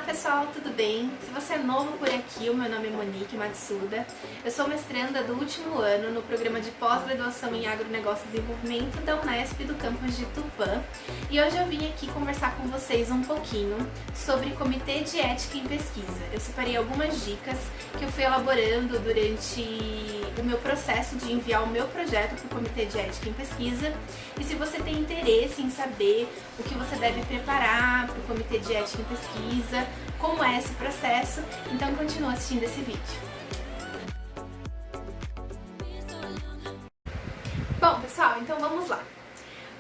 pessoal, tudo bem? Se você é novo por aqui, o meu nome é Monique Matsuda. Eu sou mestranda do último ano no programa de pós-graduação em Agronegócio e Desenvolvimento da Unesp do campus de Tupã. E hoje eu vim aqui conversar com vocês um pouquinho sobre Comitê de Ética em Pesquisa. Eu separei algumas dicas que eu fui elaborando durante o meu processo de enviar o meu projeto para o Comitê de Ética em Pesquisa. E se você tem interesse em saber o que você deve preparar para o Comitê de Ética em Pesquisa, como é esse processo, então continua assistindo esse vídeo. Bom, pessoal, então vamos lá.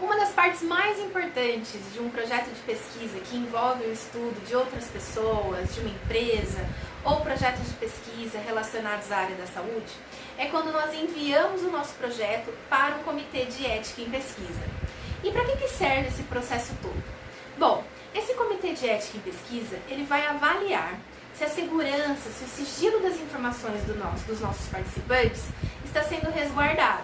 Uma das partes mais importantes de um projeto de pesquisa que envolve o estudo de outras pessoas, de uma empresa ou projetos de pesquisa relacionados à área da saúde é quando nós enviamos o nosso projeto para o Comitê de Ética em Pesquisa. E para que serve esse processo todo? Bom, esse Comitê de Ética em Pesquisa, ele vai avaliar se a segurança, se o sigilo das informações dos nossos participantes está sendo resguardado.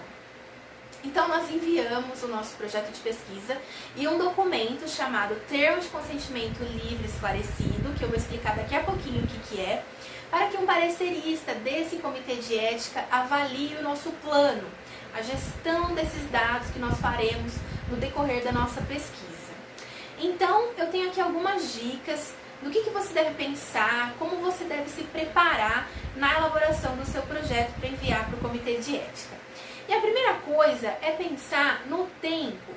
Então, nós enviamos o nosso projeto de pesquisa e um documento chamado Termo de Consentimento Livre e Esclarecido, que eu vou explicar daqui a pouquinho o que é, para que um parecerista desse Comitê de Ética avalie o nosso plano, a gestão desses dados que nós faremos no decorrer da nossa pesquisa. Então, eu tenho aqui algumas dicas do que você deve pensar, como você deve se preparar na elaboração do seu projeto para enviar para o Comitê de Ética. E a primeira coisa é pensar no tempo.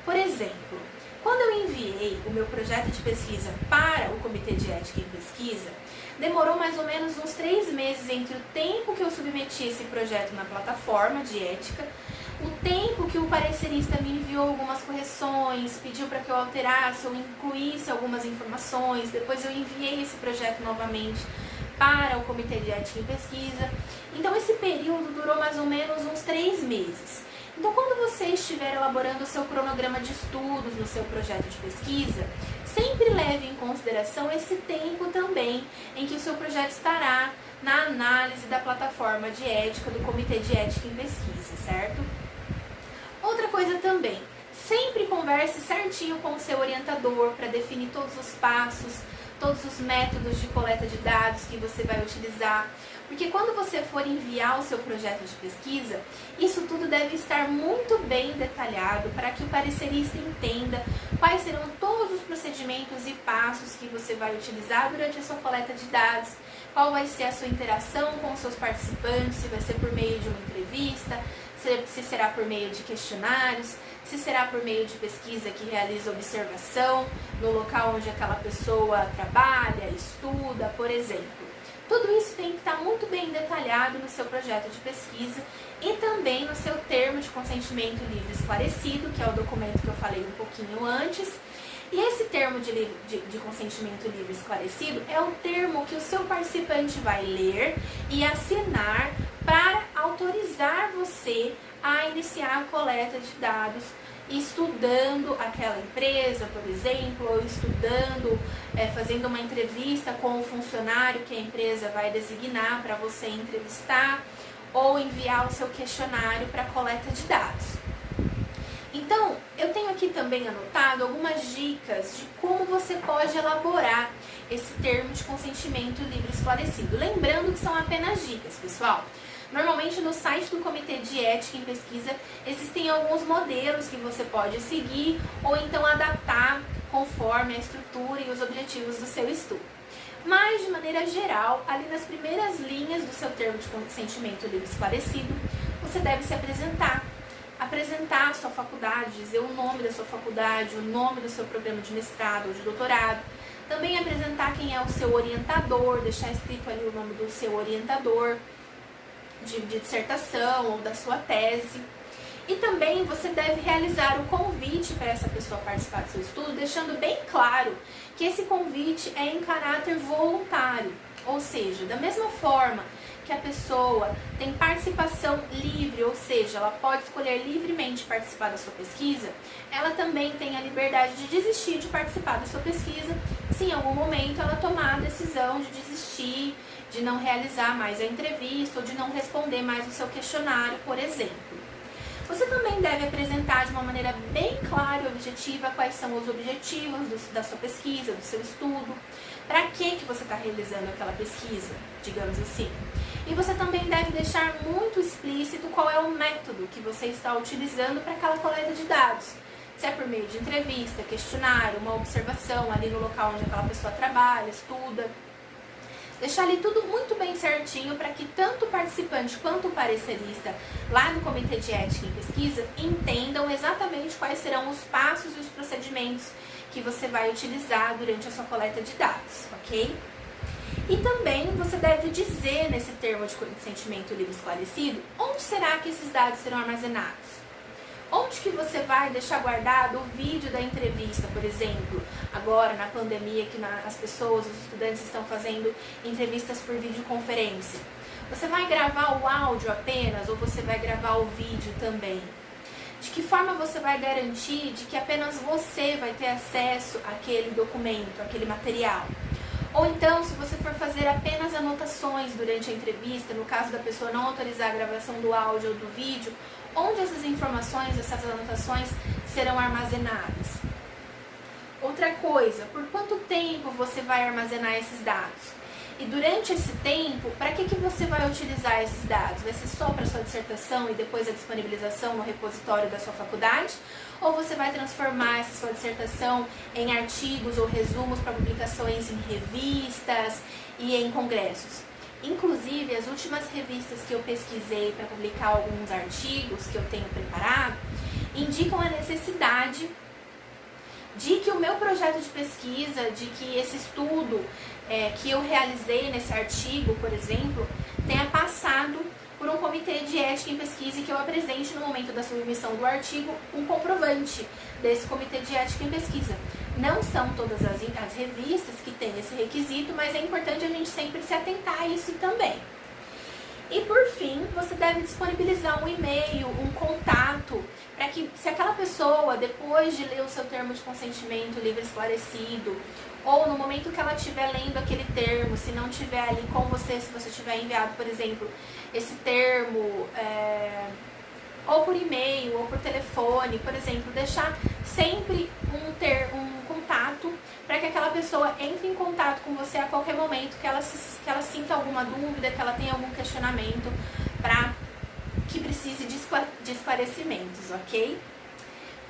Por exemplo, quando eu enviei o meu projeto de pesquisa para o Comitê de Ética em Pesquisa, demorou mais ou menos uns 3 meses entre o tempo que eu submeti esse projeto na plataforma de ética, o tempo que o parecerista me enviou algumas correções, pediu para que eu alterasse ou incluísse algumas informações, depois eu enviei esse projeto novamente para o Comitê de Ética em Pesquisa. Então esse período durou mais ou menos uns 3 meses. Então quando você estiver elaborando o seu cronograma de estudos no seu projeto de pesquisa, sempre leve em consideração esse tempo também em que o seu projeto estará na análise da plataforma de ética do Comitê de Ética em Pesquisa, certo? Outra coisa também, sempre converse certinho com o seu orientador para definir todos os passos, todos os métodos de coleta de dados que você vai utilizar, porque quando você for enviar o seu projeto de pesquisa, isso tudo deve estar muito bem detalhado para que o parecerista entenda quais serão todos os procedimentos e passos que você vai utilizar durante a sua coleta de dados, qual vai ser a sua interação com os seus participantes, se vai ser por meio de uma entrevista, se será por meio de questionários, se será por meio de pesquisa que realiza observação no local onde aquela pessoa trabalha, estuda, por exemplo. Tudo isso tem que estar muito bem detalhado no seu projeto de pesquisa e também no seu termo de consentimento livre e esclarecido, que é o documento que eu falei um pouquinho antes. E esse termo de consentimento livre e esclarecido é o termo que o seu participante vai ler e assinar para autorizar você a iniciar a coleta de dados, estudando aquela empresa, por exemplo, ou estudando, fazendo uma entrevista com o funcionário que a empresa vai designar para você entrevistar, ou enviar o seu questionário para coleta de dados. Então, eu tenho aqui também anotado algumas dicas de como você pode elaborar esse termo de consentimento livre e esclarecido. Lembrando que são apenas dicas, pessoal. Normalmente no site do Comitê de Ética em Pesquisa existem alguns modelos que você pode seguir ou então adaptar conforme a estrutura e os objetivos do seu estudo. Mas, de maneira geral, ali nas primeiras linhas do seu termo de consentimento livre e esclarecido, você deve se apresentar a sua faculdade, dizer o nome da sua faculdade, o nome do seu programa de mestrado ou de doutorado, também apresentar quem é o seu orientador, deixar escrito ali o nome do seu orientador de dissertação ou da sua tese. E também você deve realizar o convite para essa pessoa participar do seu estudo, deixando bem claro que esse convite é em caráter voluntário, ou seja, da mesma forma que a pessoa tem participação livre, ou seja, ela pode escolher livremente participar da sua pesquisa, ela também tem a liberdade de desistir de participar da sua pesquisa, se em algum momento ela tomar a decisão de desistir, de não realizar mais a entrevista ou de não responder mais o seu questionário, por exemplo. Você também deve apresentar de uma maneira bem clara e objetiva quais são os objetivos da sua pesquisa, do seu estudo, para que você está realizando aquela pesquisa, digamos assim. E você também deve deixar muito explícito qual é o método que você está utilizando para aquela coleta de dados. Se é por meio de entrevista, questionário, uma observação ali no local onde aquela pessoa trabalha, estuda. Deixar ali tudo muito bem certinho para que tanto o participante quanto o parecerista lá no Comitê de Ética em Pesquisa entendam exatamente quais serão os passos e os procedimentos que você vai utilizar durante a sua coleta de dados, ok? E também você deve dizer nesse termo de consentimento livre esclarecido onde será que esses dados serão armazenados. Onde que você vai deixar guardado o vídeo da entrevista, por exemplo, agora na pandemia que as pessoas, os estudantes estão fazendo entrevistas por videoconferência. Você vai gravar o áudio apenas ou você vai gravar o vídeo também? De que forma você vai garantir de que apenas você vai ter acesso àquele documento, àquele material? Ou então, se você for fazer apenas anotações durante a entrevista, no caso da pessoa não autorizar a gravação do áudio ou do vídeo, onde essas informações, essas anotações serão armazenadas? Outra coisa, por quanto tempo você vai armazenar esses dados? E durante esse tempo, para que você vai utilizar esses dados? Vai ser só para sua dissertação e depois a disponibilização no repositório da sua faculdade? Ou você vai transformar essa sua dissertação em artigos ou resumos para publicações em revistas e em congressos? Inclusive, as últimas revistas que eu pesquisei para publicar alguns artigos que eu tenho preparado, indicam a necessidade de que o meu projeto de pesquisa, de que esse estudo que eu realizei nesse artigo, por exemplo, tenha passado por um comitê de ética em pesquisa e que eu apresente no momento da submissão do artigo um comprovante desse comitê de ética em pesquisa. Não são todas as revistas que têm esse requisito, mas é importante a gente sempre se atentar a isso também. E por fim, você deve disponibilizar um e-mail, um contato, para que se aquela pessoa, depois de ler o seu termo de consentimento livre esclarecido, ou no momento que ela estiver lendo aquele termo, se não estiver ali com você, se você tiver enviado, por exemplo, esse termo, ou por e-mail, ou por telefone, por exemplo, deixar sempre um contato para que aquela pessoa entre em contato com você a qualquer momento que ela sinta alguma dúvida, que ela tenha algum questionamento para que precise de esclarecimentos, ok?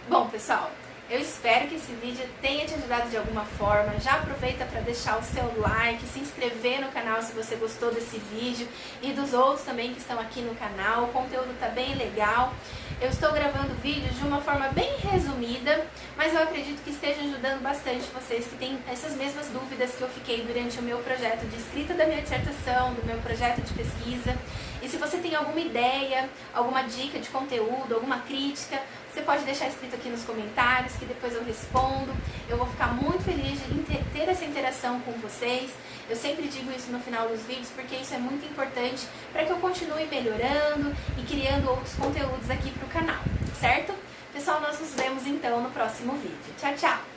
Bom, pessoal, eu espero que esse vídeo tenha te ajudado de alguma forma. Já aproveita para deixar o seu like, se inscrever no canal se você gostou desse vídeo e dos outros também que estão aqui no canal. O conteúdo tá bem legal. Eu estou gravando vídeos de uma forma bem resumida, mas eu acredito que esteja ajudando bastante vocês que têm essas mesmas dúvidas que eu fiquei durante o meu projeto de escrita da minha dissertação, do meu projeto de pesquisa. E se você tem alguma ideia, alguma dica de conteúdo, alguma crítica, você pode deixar escrito aqui nos comentários, que depois eu respondo. Eu vou ficar muito feliz de ter essa interação com vocês. Eu sempre digo isso no final dos vídeos, porque isso é muito importante para que eu continue melhorando e criando outros conteúdos aqui para o canal, certo? Pessoal, nós nos vemos então no próximo vídeo. Tchau, tchau!